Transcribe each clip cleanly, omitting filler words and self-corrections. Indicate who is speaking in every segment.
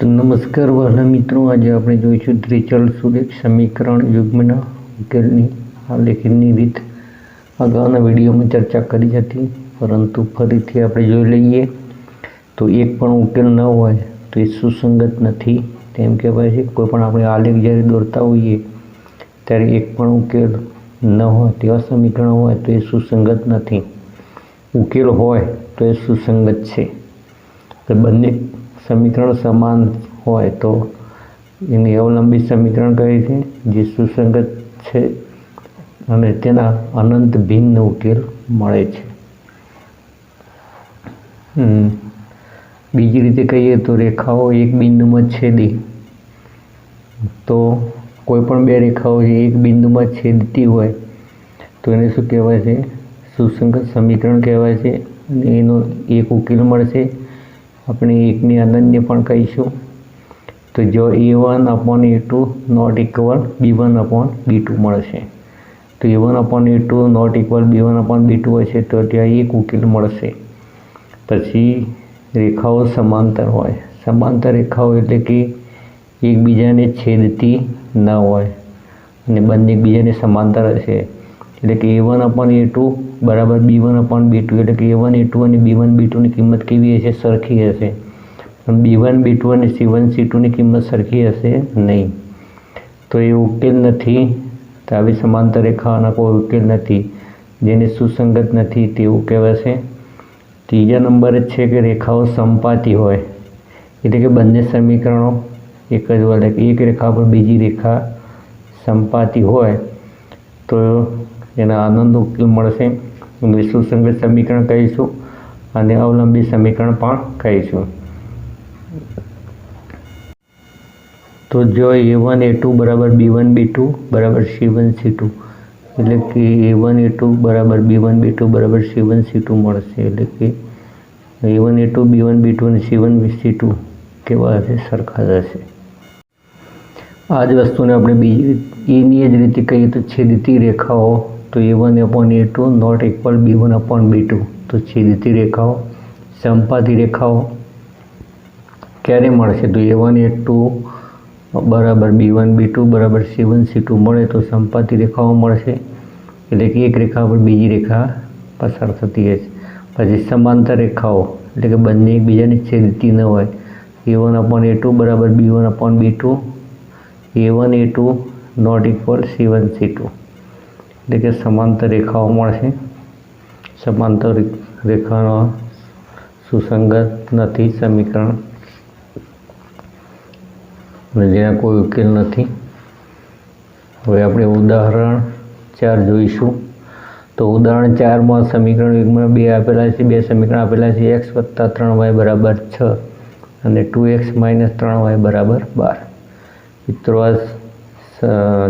Speaker 1: તો નમસ્કાર વહાલા મિત્રો, આજે આપણે જોઈશું દ્વિચલ સુરેખ સમીકરણ યુગ્મના ઉકેલની આલેખનની રીત. અગાઉના વિડીયોમાં ચર્ચા કરી હતી, પરંતુ ફરીથી આપણે જોઈ લઈએ. તો એક પણ ઉકેલ ન હોય તો એ સુસંગત નથી તેમ કહેવાય છે. કોઈ પણ આપણે આલેખ જ્યારે દોરતા હોઈએ ત્યારે એક પણ ઉકેલ ન હોય તેવા સમીકરણ હોય તો એ સુસંગત નથી. ઉકેલ હોય તો એ સુસંગત છે. તો બંને સમીકરણ સમાન હોય તો એને અવલંબિત સમીકરણ કહે છે, જે સુસંગત છે અને તેના અનંત ભિન્ન ઉકેલ મળે છે. બીજી રીતે કહીએ તો રેખાઓ એક બિંદુમાં છેદી, તો કોઈ પણ બે રેખાઓ જે એક બિંદુમાં છેદતી હોય તો એને શું કહેવાય છે? સુસંગત સમીકરણ કહેવાય છે અને એનો એક ઉકેલ મળશે. આપણે એકની અનન્ય પણ કહીશું. તો જો A1/A2 નોટ ઇક્વલ B1/B2 મળશે, તો A1/A2 નોટ ઇક્વલ B1/B2 હશે તો ત્યાં એક ઉકેલ મળશે. પછી રેખાઓ સમાંતર હોય. સમાંતર રેખાઓ એટલે કે એકબીજાને છેદતી ન હોય અને બંને એકબીજાને સમાંતર હશે, એટલે કે A1/A2 બરાબર B1/B2, એટલે કે A1A2 અને B1B2ની કિંમત કેવી હશે? સરખી હશે. પણ B1B2 અને C1C2ની કિંમત સરખી હશે નહીં, તો એ ઉકેલ નથી. તો આવી સમાંતર રેખાઓના કોઈ ઉકેલ નથી, જેને સુસંગત નથી તેવું કહેવાશે. ત્રીજા નંબરે છે કે રેખાઓ સમપાતી હોય, એટલે કે બંને સમીકરણો એક જ હોય, એટલે કે એક રેખા પર બીજી રેખા સમપાતી હોય તો એના આનંદ ઉકેલ મળશે. એને સુસંગત સમીકરણ કહીશું અને અવલંબિત સમીકરણ પણ કહીશું. તો જો A1A2 બરાબર B1B2 બરાબર C1C2, એટલે કે A1A2 બરાબર B1B2 બરાબર C1C2 મળશે, એટલે કે A1A2 B1B2 અને C1C2 કેવા હશે? સરખા જ હશે. આ જ વસ્તુને આપણે બીજી એની જ રીતે કહીએ તો છેદતી રેખાઓ, તો A1/A2 નોટ ઇક્વલ B1/B2, તો છેદતી રેખાઓ સમપાતી રેખાઓ ક્યારે મળશે? તો A1A2 બરાબર B1B2 બરાબર C1C2 મળે તો સમપાતી રેખાઓ મળશે, એટલે કે એક રેખા પર બીજી રેખા પસાર થતી હશે. પછી સમાંતર રેખાઓ, એટલે કે બંને એકબીજાને છેદતી ન હોય. A1/A2 બરાબર B1/B2, A1A2 not equal C1C2, એટલે કે સમાંતર રેખાઓ મળશે. સમાંતર રેખાનો સુસંગત નથી સમીકરણ, જેના કોઈ ઉકેલ નથી. હવે આપણે ઉદાહરણ 4 જોઈશું. તો ઉદાહરણ 4માં સમીકરણ યુગ્મ બે આપેલા છે. બે સમીકરણ આપેલા છે, x + 3y બરાબર 6 અને 2x - 3y બરાબર 12. મિત્રો,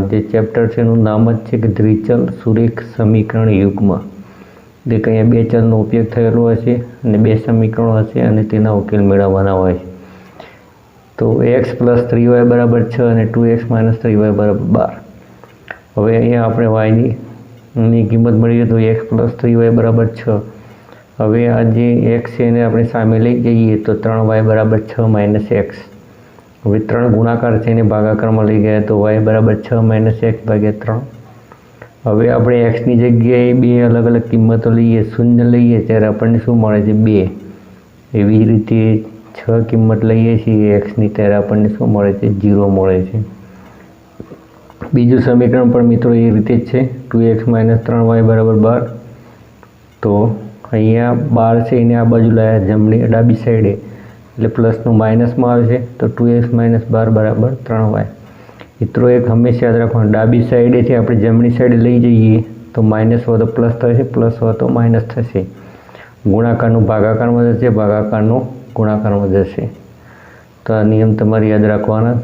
Speaker 1: જે ચેપ્ટર છે એનું નામ જ છે કે દ્વિચલ સુરેખ સમીકરણ યુગ્મ, એટલે કે અહીંયા બે ચલનો ઉપયોગ થયેલો હશે અને બે સમીકરણો હશે અને તેના ઉકેલ મેળવવાના હોય છે. તો x + 3y બરાબર 6 અને 2x - 3y બરાબર 12. હવે અહીંયા આપણે yની કિંમત મળી તો x + 3y બરાબર 6. હવે આ જે x છે એને આપણે સામે લઈ જઈએ તો 3y બરાબર 6 - x. હવે 3 ગુણાકાર છે એને ભાગાકારમાં લઈ ગયા તો y બરાબર 6 - x ભાગ્યા 3. હવે આપણે xની જગ્યાએ બે અલગ અલગ કિંમતો લઈએ, શૂન્ય લઈએ ત્યારે આપણને શું મળે છે? 2. એવી જ રીતે 6 કિંમત લઈએ છીએ xની ત્યારે આપણને શું મળે છે? 0 મળે છે. બીજું સમીકરણ પણ મિત્રો એ રીતે જ છે, 2x - 3y બરાબર 12. તો અહીંયા 12 છે એને આ બાજુ લાવ્યા ડાબી સાઈડે, એટલે પ્લસનું માઇનસમાં આવશે, તો 2x - 12 બરાબર 3y. મિત્રો એક હંમેશા યાદ રાખવાનું, ડાબી સાઈડેથી આપણે જમણી સાઈડે લઈ જઈએ તો માઇનસ હોય તો પ્લસ થશે, પ્લસ હોય તો માઇનસ થશે. ગુણાકારનું ભાગાકારમાં જશે, ભાગાકારનું ગુણાકારમાં જશે. તો આ નિયમ તમારે યાદ રાખવાના.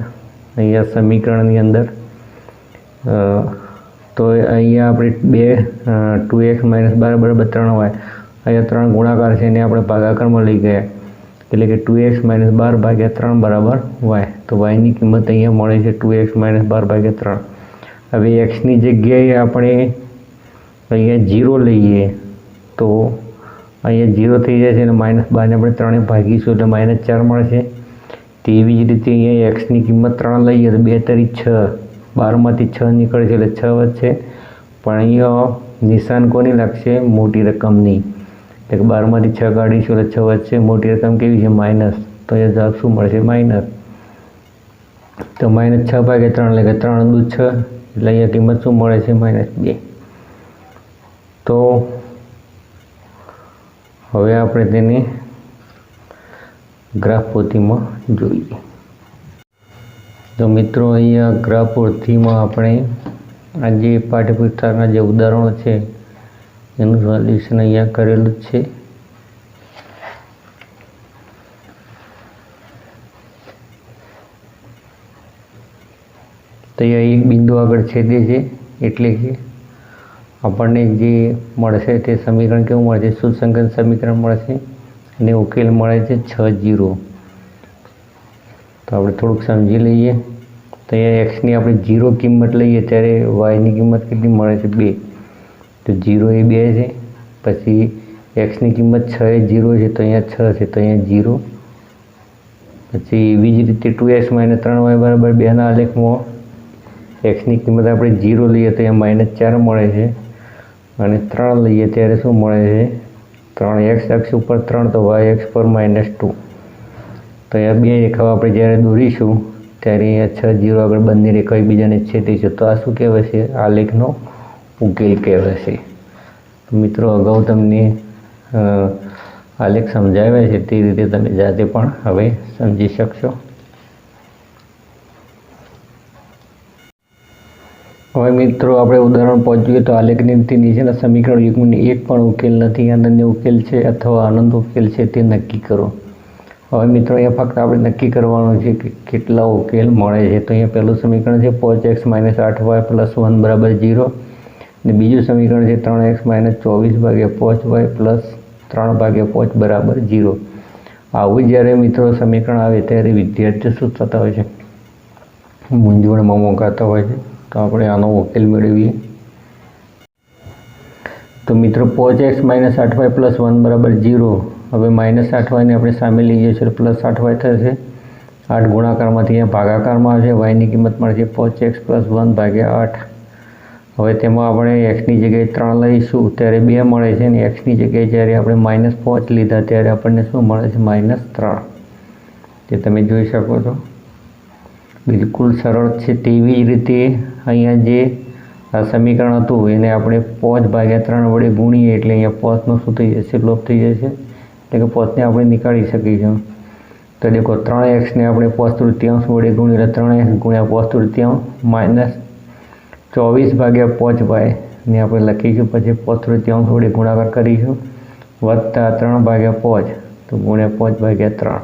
Speaker 1: અહીંયા સમીકરણની અંદર તો અહીંયા આપણે 2x - 12 બરાબર 3y, અહીંયા 3 ગુણાકાર છે એને આપણે ભાગાકારમાં લઈ ગયા, એટલે કે 2x - 12 ભાગ્યા 3 બરાબર y. તો yની કિંમત અહીંયા મળે છે 2x - 12 ભાગ્યા 3. હવે xની જગ્યાએ આપણે અહીંયા 0 લઈએ તો અહીંયા 0 થઈ જાય છે અને -12ને આપણે 3 ભાગીશું એટલે -4 મળશે. તેવી જ રીતે અહીંયા એક્સની કિંમત 3 લઈએ તો 2 તરી 6, 12માંથી 6 નીકળે છે એટલે 6 વધશે. પણ અહીંયા નિશાન કોની લાગશે? મોટી રકમની. એટલે કે 12માંથી 6 કાઢીશું એટલે 6 વધશે. મોટી રકમ કેવી છે? માઇનસ. તો અહીંયા જવાબ શું મળશે? માઇનસ. તો -6/3 એટલે કે 3 દુ 6 એટલે અહીંયા કિંમત શું મળે છે? -2. તો હવે આપણે તેને ગ્રાફ પોથીમાં જોઈએ. તો મિત્રો અહીંયા ગ્રાફ પોથીમાં આપણે આ જે પાઠ્યપુસ્તકના જે ઉદાહરણો છે એનું સોલ્યુશન અહીંયા કરેલું જ છે. તો અહીંયા એક બિંદુ આગળ છેદે છે એટલે કે આપણને જે મળશે તે સમીકરણ કેવું મળશે? સુસંગત સમીકરણ મળશે અને ઉકેલ મળે છે 6 0. તો આપણે થોડુંક સમજી લઈએ. તો અહીંયા એક્સની આપણે 0 કિંમત લઈએ ત્યારે વાયની કિંમત કેટલી મળે છે? 2. તો 0 એ 2 છે. પછી એક્સની કિંમત 6 એ 0 છે તો અહીંયા 6 છે તો અહીંયા 0. પછી એવી જ રીતે 2x - 3y = 2ના આલેખમાં એક્સની કિંમત આપણે 0 લઈએ તો અહીંયા -4 મળે છે અને 3 લઈએ ત્યારે શું મળે છે? 3 x અક્ષ ઉપર 3 તો y અક્ષ પર -2. તો અહીંયા બે રેખાઓ આપણે જ્યારે દોરીશું ત્યારે અહીંયા 6 0 આગળ બંને રેખાઓ એકબીજાને છેદે તો આ શું કહેવાશે? આલેખનો ઉકેલ કહેવાશે. તો મિત્રો અગાઉ તમને આલેખ સમજાવ્યા છે તે રીતે તમે જાતે પણ હવે સમજી શકશો. હવે મિત્રો આપણે ઉદાહરણ પહોંચીએ તો આલેખની નીચેના સમીકરણ યુગ્મની એક પણ ઉકેલ નથી, અનન્ય ઉકેલ છે અથવા અનંત ઉકેલ છે તે નક્કી કરો. હવે મિત્રો અહીંયા ફક્ત આપણે નક્કી કરવાનું છે કે કેટલા ઉકેલ મળે છે. તો અહીંયા પહેલું સમીકરણ છે 5x - 8y + 1 = 0 અને બીજું સમીકરણ છે 3x - 24/5y + 3/5 = 0. આવું જ્યારે મિત્રો સમીકરણ આવે ત્યારે વિદ્યાર્થીઓ શું થતા હોય છે? મૂંઝવણમાં મુકાતા હોય છે. તો આપણે આનો ઉકેલ મેળવીએ. તો મિત્રો 5x - 8y + 1 = 0. હવે -8y ને આપણે સામે લઈએ છીએ +8y થશે. 8 ગુણાકારમાંથી અહીંયા ભાગાકારમાં આવશે. વાયની કિંમત મળશે 5x + 1/8. હવે તેમાં આપણે એક્સની જગ્યાએ 3 લઈશું ત્યારે 2 મળે છે અને એક્સની જગ્યાએ જ્યારે આપણે -5 લીધા ત્યારે આપણને શું મળે છે? -3. જે તમે જોઈ શકો છો બિલકુલ સરળ છે. તેવી જ રીતે અહીંયા જે આ સમીકરણ હતું એને આપણે 5/3 વડે ગુણીએ એટલે અહીંયા 5નો શું થઈ જશે? લોપ થઈ જશે. એટલે કે 5ને આપણે નીકાળી શકીશું. તો દેખો 3x ને આપણે 5/3 વડે ગુણીએ એટલે 3x × 5/3 -24/5y ને આપણે લખીશું. પછી 5/3 વડે ગુણાકાર કરીશું વત્તા 3/5 તો × 5/3.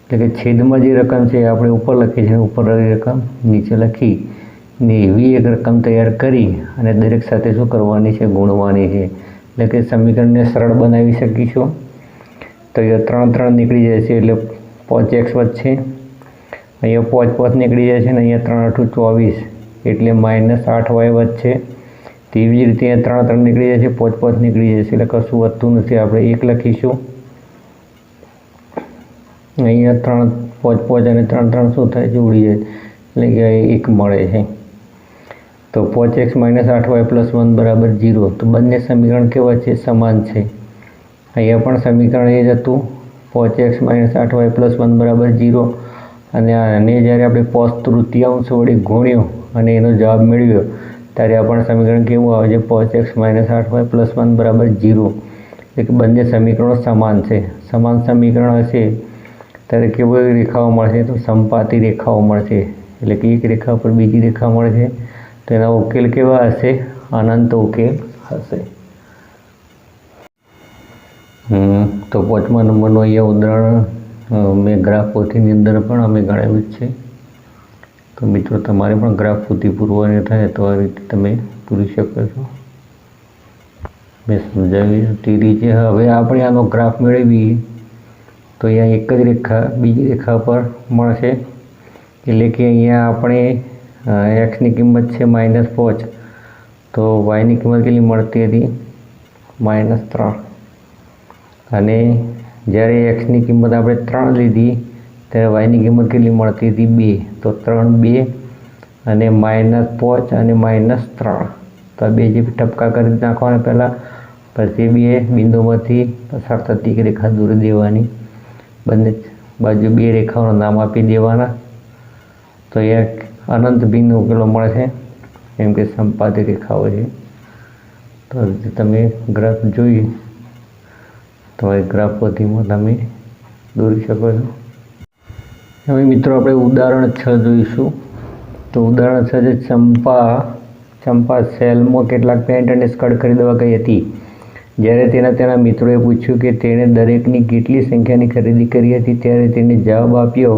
Speaker 1: એટલે કે છેદમાં જે રકમ છે એ આપણે ઉપર લખી છે, ઉપરની રકમ નીચે લખી ને એવી એક રકમ તૈયાર કરી અને દરેક સાથે શું કરવાની છે? ગુણવાની છે. એટલે કે સમીકરણને સરળ બનાવી શકીશું. તો અહીંયા 3 નીકળી જાય છે એટલે 5x વધશે. અહીંયા 5 નીકળી જાય છે અને અહીંયા 3 × 8 = 24 એટલે -8y વધશે. તેવી જ રીતે અહીંયા 3 નીકળી જાય છે, 5 નીકળી જાય છે એટલે કશું વધતું નથી. આપણે 1 લખીશું. અહીંયા 3 5 અને 3 શું થાય છે? ઉડી જાય એટલે કે 1 મળે છે. તો 5x - 8y + 1 = 0. તો બંને સમીકરણ કેવા છે? સમાન છે. અહીંયા પણ સમીકરણ એ જ હતું 5x - 8y + 1 = 0 અને આને જ્યારે આપણે 5/3 વડે ગુણ્યો અને એનો જવાબ મેળવ્યો ત્યારે આપણને સમીકરણ કેવું આવે છે? 5x - 8y + 1 = 0. એટલે કે બંને સમીકરણો સમાન છે. સમાન સમીકરણ હશે ત્યારે કેવી રેખાઓ મળશે? તો સમપાતી રેખાઓ મળશે. એટલે કે એક રેખા પર બીજી રેખા મળશે તો એના ઉકેલ કેવા હશે? અનંત ઉકેલ હશે. તો 5મા નંબરનું અહીંયા ઉદાહરણ મેં ગ્રાફ પોથીની અંદર પણ અમે ગણાવ્યું જ છે. તો મિત્રો તમારે પણ ગ્રાફ પોથી પૂરવાની થાય તો આ રીતે તમે પૂરી શકો છો. મેં સમજાવ્યું તે રીતે. હવે આપણે આનો ગ્રાફ મેળવીએ તો અહીંયા એક જ રેખા બીજી રેખા પર મળશે. એટલે કે અહીંયા આપણે એક્સની કિંમત છે -5 તો વાયની કિંમત કેટલી મળતી હતી? -3. અને જ્યારે એક્સની કિંમત આપણે 3 લીધી ત્યારે વાયની કિંમત કેટલી મળતી હતી? 2. તો 3 2 અને -5 અને -3. તો આ બે જે ટપકા કરી નાખવાના પહેલાં, પછી બે બિંદુમાંથી પસાર થતી એક રેખા દોરી દેવાની, બંને બાજુ બે રેખાઓનું નામ આપી દેવાના. તો એક અનંત બિંદુ ઉકેલો મળે છે, કેમ કે સંપાતી રેખાઓ છે. તો તમે ગ્રાફ જોઈ, તમારી ગ્રાફ પદ્ધતિમાં તમે દોરી શકો છો. હવે મિત્રો આપણે ઉદાહરણ 6 જોઈશું. તો ઉદાહરણ 6 છે ચંપા સેલમાં કેટલાક પેન્ટ અને સ્કર્ટ ખરીદવા ગઈ હતી. જ્યારે તેના મિત્રોએ પૂછ્યું કે તેણે દરેકની કેટલી સંખ્યાની ખરીદી કરી હતી, ત્યારે તેણે જવાબ આપ્યો,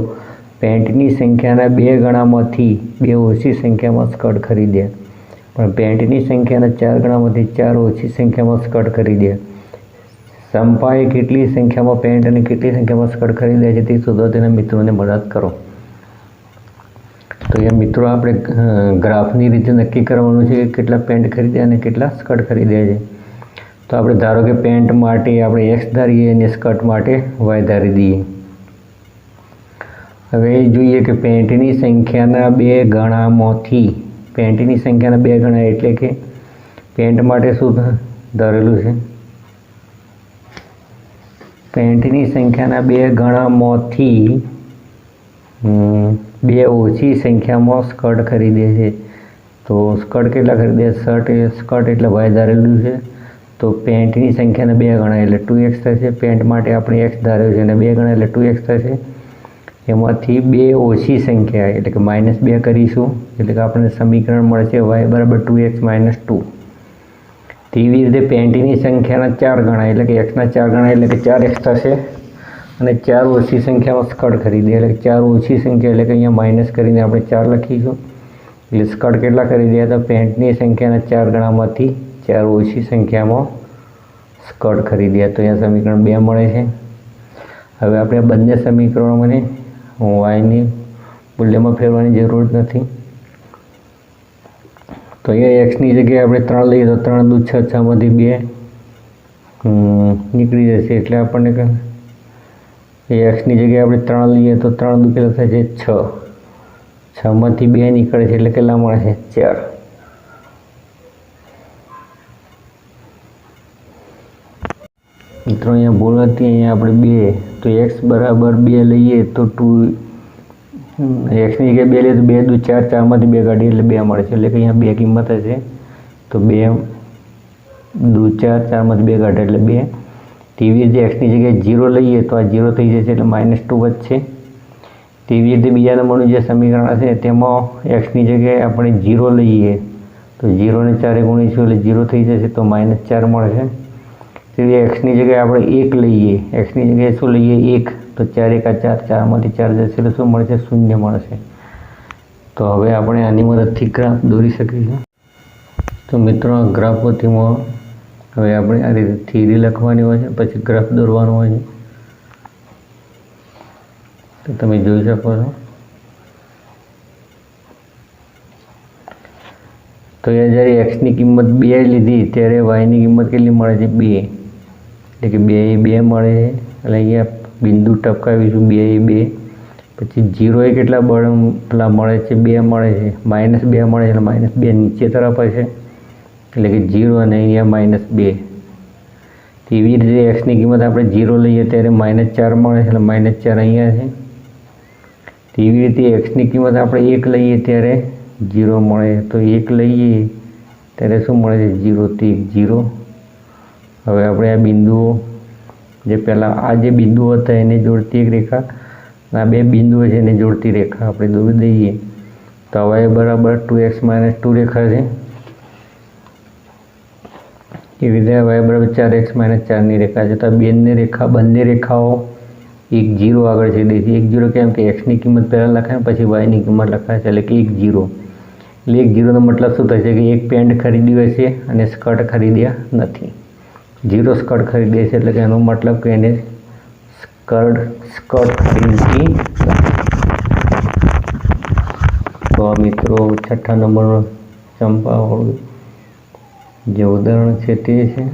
Speaker 1: પેન્ટની સંખ્યાના 2 ગણામાંથી 2 ઓછી સંખ્યામાં સ્કર્ટ ખરીદ્યા. પણ પેન્ટની સંખ્યાના 4 ગણામાંથી 4 ઓછી સંખ્યામાં સ્કર્ટ ખરીદ્યા. ચંપાએ કેટલી સંખ્યામાં પેન્ટ અને કેટલી સંખ્યામાં સ્કર્ટ ખરીદ્યા છે તે શોધવા તેના મિત્રોને મદદ કરો. તો અહીંયા મિત્રો આપણે ગ્રાફની રીતે નક્કી કરવાનું છે કે કેટલા પેન્ટ ખરીદ્યા અને કેટલા સ્કર્ટ ખરીદ્યા છે. તો આપણે ધારો કે પેન્ટ માટે આપણે એક્સ ધારીએ અને સ્કર્ટ માટે વાય ધારી દઈએ. હવે જોઈએ કે પેન્ટની સંખ્યાના 2 ગણામાંથી, પેન્ટની સંખ્યાના 2 ગણા એટલે કે પેન્ટ માટે શું ધારેલું છે? પેન્ટની સંખ્યાના 2 ગણામાંથી 2 ઓછી સંખ્યામાં સ્કર્ટ ખરીદે છે. તો સ્કર્ટ કેટલા ખરીદે? સ્કર્ટ એટલે વાય ધારેલું છે. તો પેન્ટની સંખ્યાના 2 ગણા એટલે 2x થશે. પેન્ટ માટે આપણે x ધાર્યો છે અને 2 ગણા એટલે 2x થશે. એમાંથી 2 ઓછી સંખ્યા એટલે કે -2 કરીશું, એટલે કે આપણને સમીકરણ મળશે y = 2x - 2. તેવી રીતે પેન્ટની સંખ્યાના 4 ગણા એટલે કે xના 4 ગણા એટલે કે 4x થશે. અને 4 ઓછી સંખ્યામાં સ્કર્ટ ખરીદે એટલે કે 4 ઓછી સંખ્યા એટલે કે અહીંયા માઇનસ કરીને આપણે 4 લખીશું. એટલે સ્કર્ટ કેટલા ખરીદ્યા? તો પેન્ટની સંખ્યાના 4 ગણામાંથી 4 ઓછી સંખ્યામાં સ્કર્ટ ખરીદ્યા. તો અહીંયા સમીકરણ 2 મળે છે. હવે આપણે બંને સમીકરણોને વાયની મૂલ્યમાં ફેરવાની જરૂર નથી. તો અહીંયા એક્સની જગ્યાએ આપણે 3 લઈએ તો 3 દુ 6, 6 માંથી 2 નીકળી જશે. એટલે આપણને એક્સની જગ્યાએ આપણે 3 લઈએ તો 3 દુ કેટલા થાય છે? 6. 6 માંથી 2 નીકળે છે એટલે કેટલા મળે છે? 4. મિત્રો અહીંયા ભૂલ હતી, અહીંયા આપણે 2, તો x = 2 લઈએ તો 2, એક્સની જગ્યાએ 2 લઈએ તો 2 દુ 4, 4 માંથી 2 કાઢીએ એટલે 2 મળે છે. એટલે કે અહીંયા 2 કિંમત હશે. તો 2 દુ 4, 4 માંથી 2 કાઢે એટલે 2. તેવી રીતે એક્સની જગ્યાએ 0 લઈએ તો આ 0 થઈ જશે એટલે -2 વધશે. તેવી રીતે બીજા નંબરનું જે સમીકરણ હશે તેમાં એક્સની જગ્યાએ આપણે 0 લઈએ તો 0 ને 4 ગુણીશું એટલે 0 થઈ જશે, તો -4 મળશે. તેવી એક્સની જગ્યાએ આપણે 1 લઈએ, એક્સની જગ્યાએ શું લઈએ? 1, તો 4 × 4, 4 માંથી 4 જશે એટલે શું મળશે? 0 મળશે. તો હવે આપણે આની મદદથી ગ્રાફ દોરી શકીશું. તો મિત્રો ગ્રાફ પદ્ધતિમાં હવે આપણે આ રીતે થિયરી લખવાની હોય છે, પછી ગ્રાફ દોરવાનો હોય છે. તો તમે જોઈ શકો છો. તો જ્યારે એક્સની કિંમત 2 લીધી ત્યારે વાયની કિંમત કેટલી મળે છે? 2. એટલે કે 2 મળે છે. એટલે અહીંયા બિંદુ ટપકાવીશું 2. પછી 0 કેટલા પેલા મળે છે? 2 મળે છે. -2 મળે છે એટલે -2 નીચે તરફ હશે એટલે કે 0 અને અહીંયા -2. તેવી રીતે એક્સની કિંમત આપણે 0 લઈએ ત્યારે -4 મળે છે એટલે -4 અહીંયા છે. તેવી રીતે એક્સની કિંમત આપણે 1 લઈએ ત્યારે 0 મળે, તો 1 લઈએ ત્યારે શું મળે છે? 0. તો 0. હવે આપણે આ બિંદુઓ જે પહેલાં આ જે બિંદુઓ હતા એને જોડતી એક રેખા, આ 2 બિંદુઓ છે એને જોડતી રેખા આપણે દોરી દઈએ. તો y = 2x - 2 રેખા છે. એવી રીતે y = 4x - 4ની રેખા છે. તો બંને રેખાઓ 1 0 આગળ છે. 1 0 કેમ કે એક્સની કિંમત પહેલાં લખાય પછી વાયની કિંમત લખાય છે એટલે કે 1 0. એટલે 1 0નો મતલબ શું થશે કે એક પેન્ટ ખરીદ્યું હશે અને સ્કર્ટ ખરીદ્યા નથી. 0 સ્કર્ટ ખરીદે છે એટલે કે એનો મતલબ કે એને સ્કર્ટ ખરીદતી નથી. તો મિત્રો 6થા નંબરનો ચંપાવાળું જે ઉદાહરણ છે તે છે.